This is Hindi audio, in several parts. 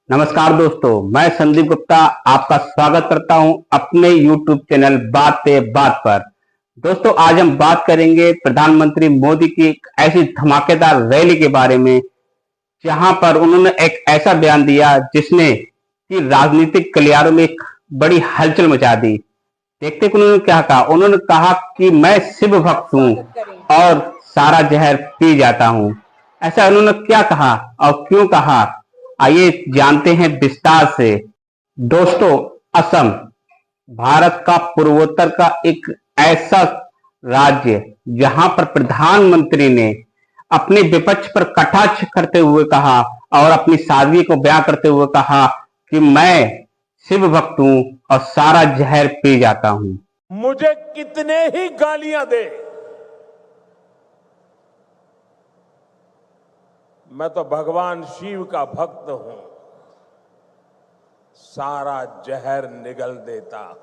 नमस्कार दोस्तों, मैं संदीप गुप्ता आपका स्वागत करता हूं अपने YouTube चैनल बात पे बात पर। दोस्तों, आज हम बात करेंगे प्रधानमंत्री मोदी की एक ऐसी धमाकेदार रैली के बारे में, जहां पर उन्होंने एक ऐसा बयान दिया जिसने कि राजनीतिक गलियारों में एक बड़ी हलचल मचा दी। देखते कि उन्होंने क्या कहा। उन्होंने कहा कि मैं शिव भक्त हूं और सारा जहर पी जाता हूं। ऐसा उन्होंने क्या कहा और क्यों कहा, आइए जानते हैं विस्तार से। दोस्तों, असम भारत का पूर्वोत्तर का एक ऐसा राज्य जहां पर प्रधानमंत्री ने अपने विपक्ष पर कटाक्ष करते हुए कहा और अपनी सादगी को बयां करते हुए कहा कि मैं शिव भक्त हूं और सारा जहर पी जाता हूं। मुझे कितने ही गालियां दे, मैं तो भगवान शिव का भक्त हूं, सारा जहर निगल देता हूं।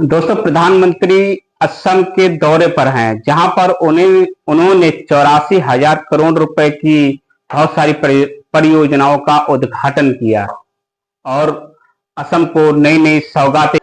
दोस्तों, प्रधानमंत्री असम के दौरे पर हैं, जहां पर उन्होंने 84,000 करोड़ रुपए की बहुत सारी परियोजनाओं का उद्घाटन किया और असम को नई नई सौगातें।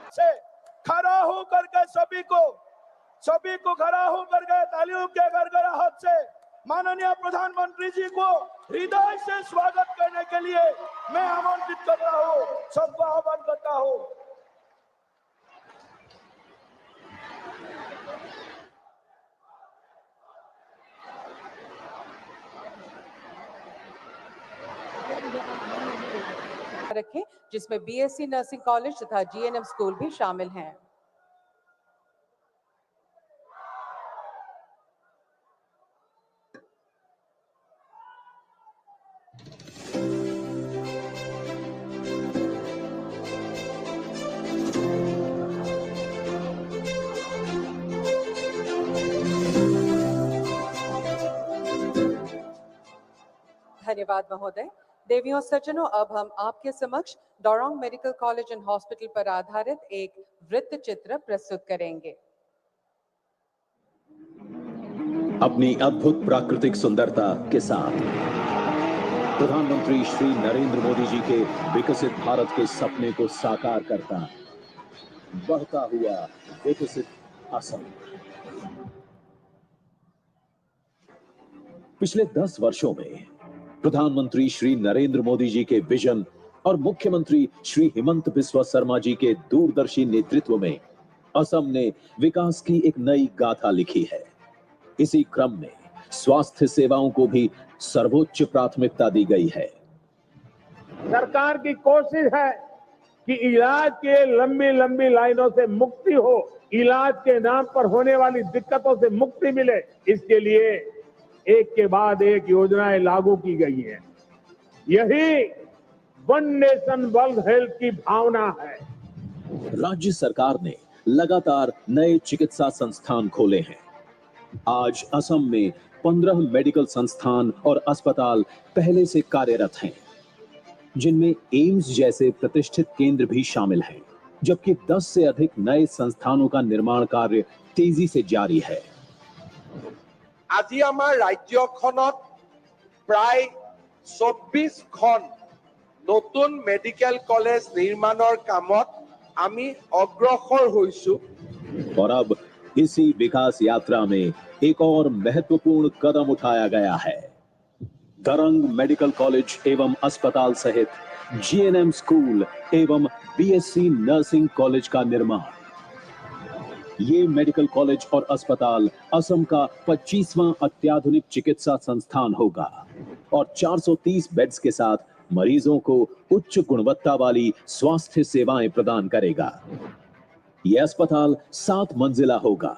से खड़ा होकर के सभी को खड़ा होकर के तालियों के गड़गड़ाहट से माननीय प्रधानमंत्री जी को हृदय से स्वागत करने के लिए मैं आमंत्रित कर रहा हूं, सबको आह्वान करता हूं। रखें, जिसमें बीएससी नर्सिंग कॉलेज तथा जीएनएम स्कूल भी शामिल हैं। धन्यवाद महोदय। देवियों सज्जनों, अब हम आपके समक्ष डोरोंग मेडिकल कॉलेज एंड हॉस्पिटल पर आधारित एक वृत्त चित्र प्रस्तुत करेंगे। अपनी अद्भुत प्राकृतिक सुंदरता के साथ प्रधानमंत्री श्री नरेंद्र मोदी जी के विकसित भारत के सपने को साकार करता बढ़ता हुआ विकसित असम। पिछले 10 वर्षों में प्रधानमंत्री श्री नरेंद्र मोदी जी के विजन और मुख्यमंत्री श्री हिमंत बिस्वा शर्मा जी के दूरदर्शी नेतृत्व में असम ने विकास की एक नई गाथा लिखी है। इसी क्रम में स्वास्थ्य सेवाओं को भी सर्वोच्च प्राथमिकता दी गई है। सरकार की कोशिश है कि इलाज के लंबी लंबी लाइनों से मुक्ति हो, इलाज के नाम पर होने वाली दिक्कतों से मुक्ति मिले। इसके लिए एक के बाद एक योजनाएं लागू की गई हैं। यही वन नेशन वन हेल्थ की भावना है। राज्य सरकार ने लगातार नए चिकित्सा संस्थान खोले हैं। आज असम में 15 मेडिकल संस्थान और अस्पताल पहले से कार्यरत हैं, जिनमें एम्स जैसे प्रतिष्ठित केंद्र भी शामिल हैं, जबकि 10 से अधिक नए संस्थानों का निर्माण कार्य तेजी से जारी है। আজি আমাৰ ৰাজ্যখনত প্ৰায় 24খন নতুন মেডিকেল কলেজ নিৰ্মাণৰ কামত আমি অগ্ৰসৰ হৈছো। और अब इसी विकास यात्रा में एक और महत्वपूर्ण कदम उठाया गया है। दरंग मेडिकल कॉलेज एवं अस्पताल सहित जीएनएम स्कूल एवं बीएससी नर्सिंग कॉलेज का निर्माण। ये मेडिकल कॉलेज और अस्पताल असम का 25वां अत्याधुनिक चिकित्सा संस्थान होगा और 430 बेड्स के साथ मरीजों को उच्च गुणवत्ता वाली स्वास्थ्य सेवाएं प्रदान करेगा। यह अस्पताल 7 मंजिला होगा,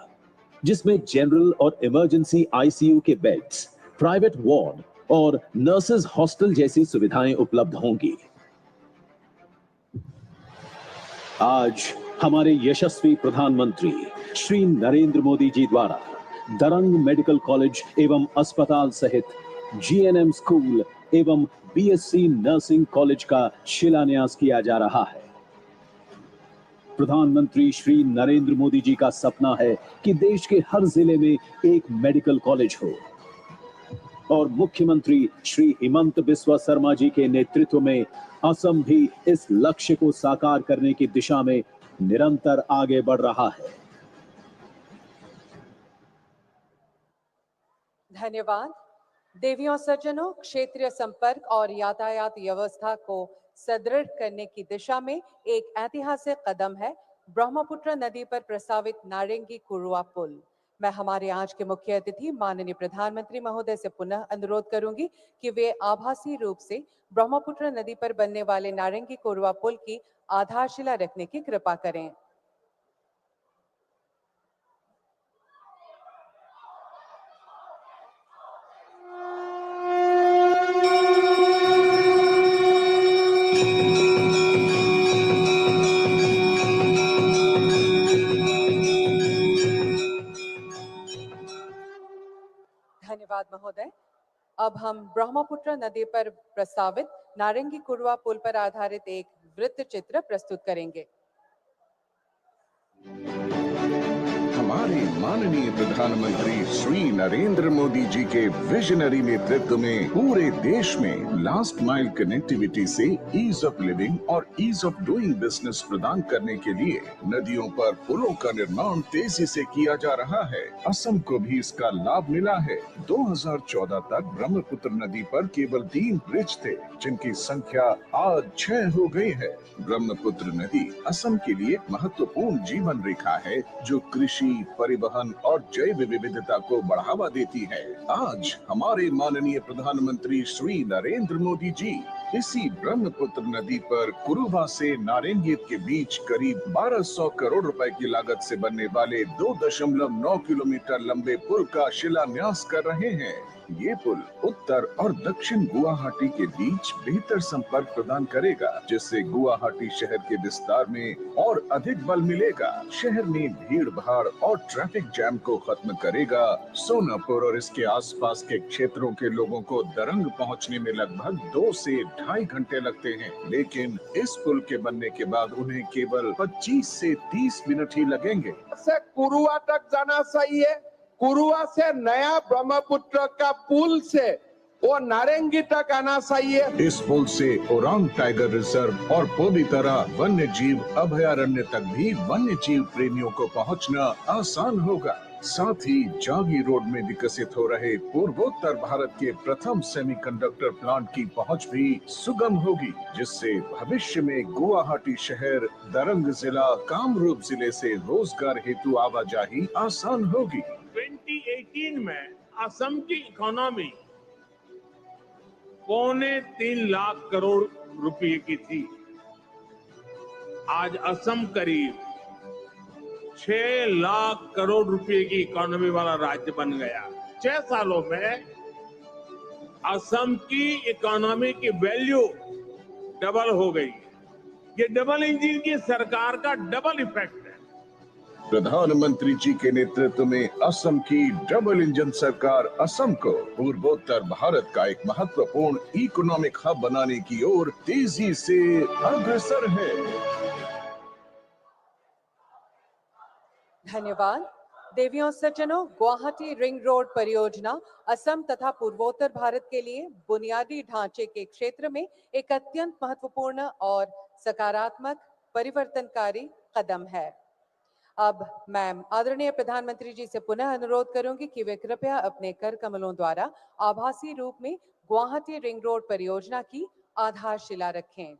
जिसमें जनरल और इमरजेंसी आईसीयू के बेड्स, प्राइवेट वार्ड और नर्सेज हॉस्टल जैसी सुविधाएं उपलब्ध होंगी। आज हमारे यशस्वी प्रधानमंत्री श्री नरेंद्र मोदी जी द्वारा दरंग मेडिकल कॉलेज एवं अस्पताल सहित जीएनएम स्कूल एवं बीएससी नर्सिंग कॉलेज का शिलान्यास किया जा रहा है। प्रधानमंत्री श्री नरेंद्र मोदी जी का सपना है कि देश के हर जिले में एक मेडिकल कॉलेज हो और मुख्यमंत्री श्री हिमंत बिस्वा शर्मा जी के नेतृत्व में असम भी इस लक्ष्य को साकार करने की दिशा में निरंतर आगे बढ़ रहा है। धन्यवाद। देवियों सज्जनों, क्षेत्रीय संपर्क और यातायात व्यवस्था को सुदृढ़ करने की दिशा में एक ऐतिहासिक कदम है ब्रह्मपुत्र नदी पर प्रस्तावित नारेंगी कुरुआ पुल। मैं हमारे आज के मुख्य अतिथि माननीय प्रधानमंत्री महोदय से पुनः अनुरोध करूंगी कि वे आभासी रूप से ब्रह्मपुत्र नदी पर बनने वाले नारेंगी कुरुआ पुल की आधारशिला रखने की कृपा करें। धन्यवाद महोदय। अब हम ब्रह्मपुत्र नदी पर प्रस्तावित नारेंगी कुरुआ पुल पर आधारित एक वृत्त चित्र प्रस्तुत करेंगे। हमारे माननीय प्रधानमंत्री श्री नरेंद्र मोदी जी के विजनरी नेतृत्व में पूरे देश में लास्ट माइल कनेक्टिविटी से ईज ऑफ लिविंग और ईज ऑफ डूइंग बिजनेस प्रदान करने के लिए नदियों पर पुलों का निर्माण तेजी से किया जा रहा है। असम को भी इसका लाभ मिला है। 2014 तक ब्रह्मपुत्र नदी पर केवल 3 ब्रिज थे, जिनकी संख्या आज 6 हो गई है। ब्रह्मपुत्र नदी असम के लिए महत्वपूर्ण जीवन रेखा है, जो कृषि, परिवहन और जैव विविधता को बढ़ावा देती है। आज हमारे माननीय प्रधानमंत्री श्री नरेंद्र मोदी जी इसी ब्रह्मपुत्र नदी पर कुरुबा से नारेंगी के बीच करीब 1200 करोड़ रुपए की लागत से बनने वाले 2.9 किलोमीटर लंबे पुल का शिलान्यास कर रहे हैं। ये पुल उत्तर और दक्षिण गुवाहाटी के बीच बेहतर संपर्क प्रदान करेगा, जिससे गुवाहाटी शहर के विस्तार में और अधिक बल मिलेगा। शहर में भीड़ भाड़ और ट्रैफिक जैम को खत्म करेगा। सोनापुर और इसके आसपास के क्षेत्रों के लोगों को दरंग पहुंचने में लगभग 2 से 2.5 घंटे लगते हैं, लेकिन इस पुल के बनने के बाद उन्हें केवल 25 से 30 मिनट ही लगेंगे। कुरुआ तक जाना सही है। कुरुआ से नया ब्रह्मपुत्र का पुल से वो नारेंगी तक आना चाहिए। इस पुल से ओरांग टाइगर रिजर्व और पवितरा वन्य जीव अभयारण्य तक भी वन्य जीव प्रेमियों को पहुंचना आसान होगा। साथ ही जागी रोड में विकसित हो रहे पूर्वोत्तर भारत के प्रथम सेमीकंडक्टर प्लांट की पहुंच भी सुगम होगी, जिससे भविष्य में गुवाहाटी शहर, दरंग जिला, कामरूप जिले से रोजगार हेतु आवाजाही आसान होगी। 2018 में असम की इकोनॉमी 3.25 लाख करोड़ रुपए की थी। आज असम करीब 6 लाख करोड़ रुपए की इकोनॉमी वाला राज्य बन गया। 6 सालों में असम की इकोनॉमी की वैल्यू डबल हो गई। ये डबल इंजन की सरकार का डबल इफेक्ट है। प्रधानमंत्री जी के नेतृत्व में असम की डबल इंजन सरकार असम को पूर्वोत्तर भारत का एक महत्वपूर्ण इकोनॉमिक हब बनाने की ओर तेजी से अग्रसर है। धन्यवाद। देवियों सज्जनों, गुवाहाटी रिंग रोड परियोजना असम तथा पूर्वोत्तर भारत के लिए बुनियादी ढांचे के क्षेत्र में एक अत्यंत महत्वपूर्ण और सकारात्मक परिवर्तनकारी कदम है। अब मैं आदरणीय प्रधानमंत्री जी से पुनः अनुरोध करूंगी कि वे कृपया अपने कर कमलों द्वारा आभासी रूप में गुवाहाटी रिंग रोड परियोजना की आधारशिला रखें।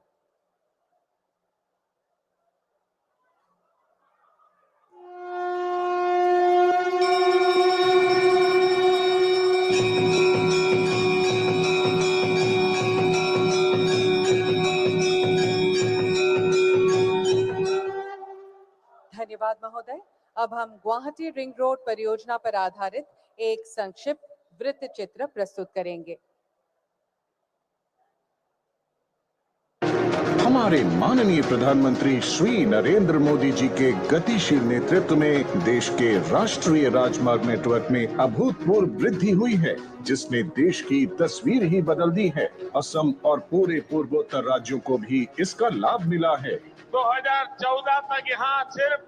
धन्यवाद महोदय। अब हम गुवाहाटी रिंग रोड परियोजना पर आधारित एक संक्षिप्त वृत्त चित्र प्रस्तुत करेंगे। हमारे माननीय प्रधानमंत्री श्री नरेंद्र मोदी जी के गतिशील नेतृत्व में देश के राष्ट्रीय राजमार्ग नेटवर्क में अभूतपूर्व वृद्धि हुई है, जिसने देश की तस्वीर ही बदल दी है। असम और पूरे पूर्वोत्तर राज्यों को भी इसका लाभ मिला है। 2014 तक यहाँ सिर्फ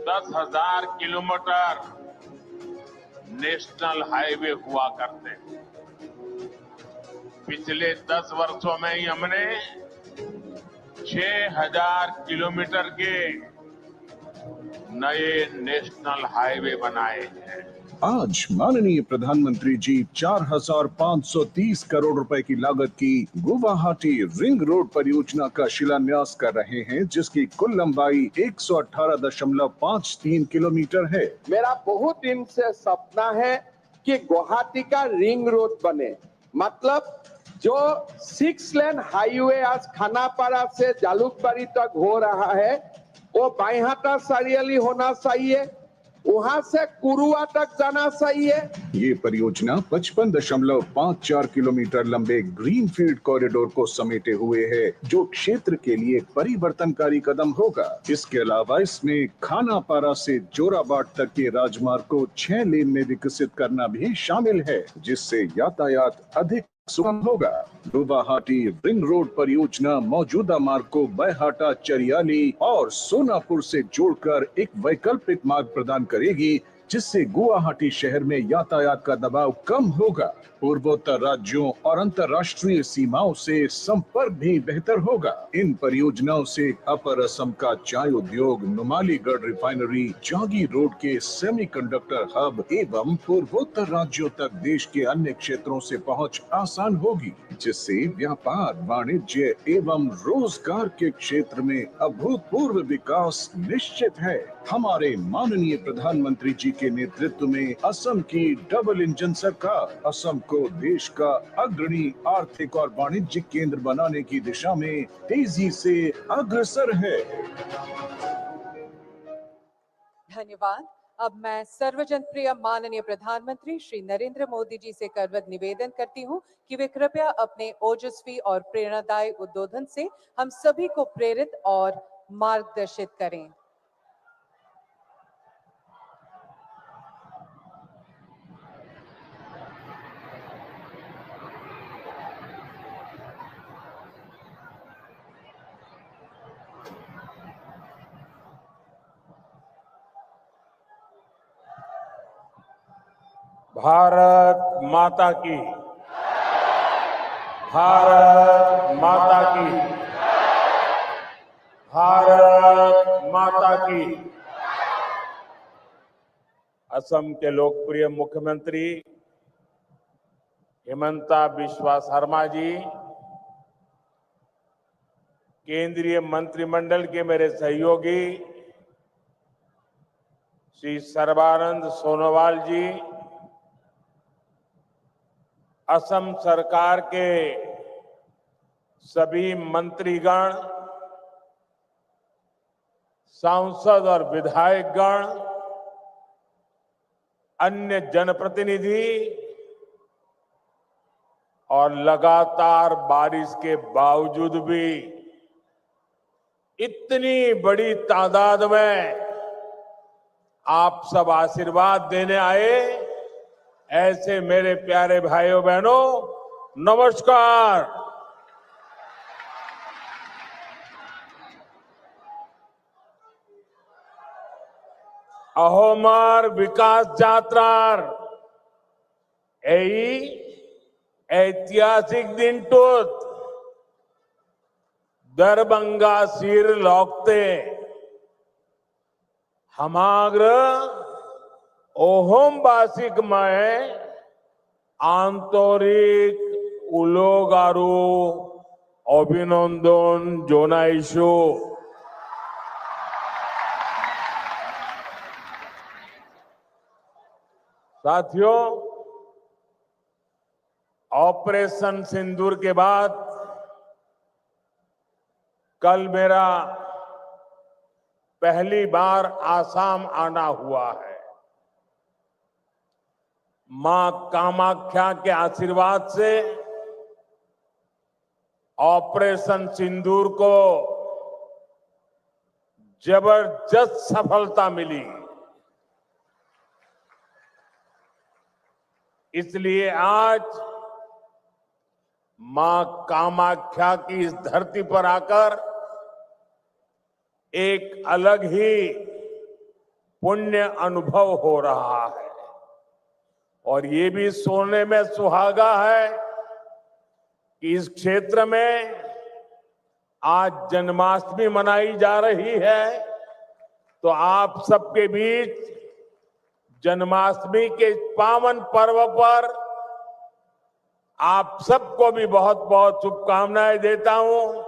10,000 किलोमीटर नेशनल हाईवे हुआ करते थे। पिछले 10 वर्षों में ही हमने 6,000 किलोमीटर के नए नेशनल हाईवे बनाए हैं। आज माननीय प्रधानमंत्री जी 4,530 करोड़ रुपए की लागत की गुवाहाटी रिंग रोड परियोजना का शिलान्यास कर रहे हैं, जिसकी कुल लंबाई 118.53 किलोमीटर है। मेरा बहुत दिन से सपना है कि गुवाहाटी का रिंग रोड बने, मतलब जो 6 लेन हाईवे आज खानापाड़ा से जालुकबाड़ी तक हो रहा है वो बाईहाटा सारियाली होना चाहिए, वहां से कुरुआ तक जाना चाहिए। ये परियोजना 55.54 किलोमीटर लंबे ग्रीनफील्ड कॉरिडोर को समेटे हुए है, जो क्षेत्र के लिए परिवर्तनकारी कदम होगा। इसके अलावा इसमें खानापाड़ा से जोराबाट तक के राजमार्ग को 6 लेन में विकसित करना भी शामिल है, जिससे यातायात अधिक सुगम होगा। गुवाहाटी रिंग रोड परियोजना मौजूदा मार्ग को बैहाटा, चरियाली और सोनापुर से जोड़कर एक वैकल्पिक मार्ग प्रदान करेगी, जिससे गुवाहाटी शहर में यातायात का दबाव कम होगा। पूर्वोत्तर राज्यों और अंतर्राष्ट्रीय सीमाओं से संपर्क भी बेहतर होगा। इन परियोजनाओं से अपर असम का चाय उद्योग, नुमालीगढ़ रिफाइनरी, जागी रोड के सेमीकंडक्टर हब एवं पूर्वोत्तर राज्यों तक देश के अन्य क्षेत्रों से पहुंच आसान होगी, जिससे व्यापार, वाणिज्य एवं रोजगार के क्षेत्र में अभूतपूर्व विकास निश्चित है। हमारे माननीय प्रधानमंत्री जी के नेतृत्व में असम की डबल इंजन सरकार असम को देश का अग्रणी आर्थिक और वाणिज्यिक केंद्र बनाने की दिशा में तेजी से अग्रसर है। धन्यवाद। अब मैं सर्वजन प्रिय माननीय प्रधानमंत्री श्री नरेंद्र मोदी जी से करवत निवेदन करती हूं कि वे कृपया अपने ओजस्वी और प्रेरणादायी उद्बोधन से हम सभी को प्रेरित और मार्गदर्शित करें। भारत माता की, भारत माता की, भारत माता की। असम के लोकप्रिय मुख्यमंत्री हिमंता बिस्वा शर्मा जी, केंद्रीय मंत्रिमंडल के मेरे सहयोगी श्री सर्बानंद सोनोवाल जी, असम सरकार के सभी मंत्रीगण, सांसद और विधायकगण, अन्य जनप्रतिनिधि और लगातार बारिश के बावजूद भी इतनी बड़ी तादाद में आप सब आशीर्वाद देने आए, ऐसे मेरे प्यारे भाइयों बहनों, नमस्कार। अहोमार विकास यात्रार ऐतिहासिक दिन टूत दरभंगा सिर लौकते हमाग्र ओहोमवासिक में आंतरिक उलोगारू अभिनंदन जोनाइशु। साथियों, ऑपरेशन सिंदूर के बाद कल मेरा पहली बार आसाम आना हुआ है। मां कामाख्या के आशीर्वाद से ऑपरेशन सिंदूर को जबरदस्त सफलता मिली। इसलिए आज मां कामाख्या की इस धरती पर आकर एक अलग ही पुण्य अनुभव हो रहा है। और ये भी सोचने में सुहागा है कि इस क्षेत्र में आज जन्माष्टमी मनाई जा रही है, तो आप सबके बीच जन्माष्टमी के पावन पर्व पर आप सबको भी बहुत बहुत शुभकामनाएं देता हूं।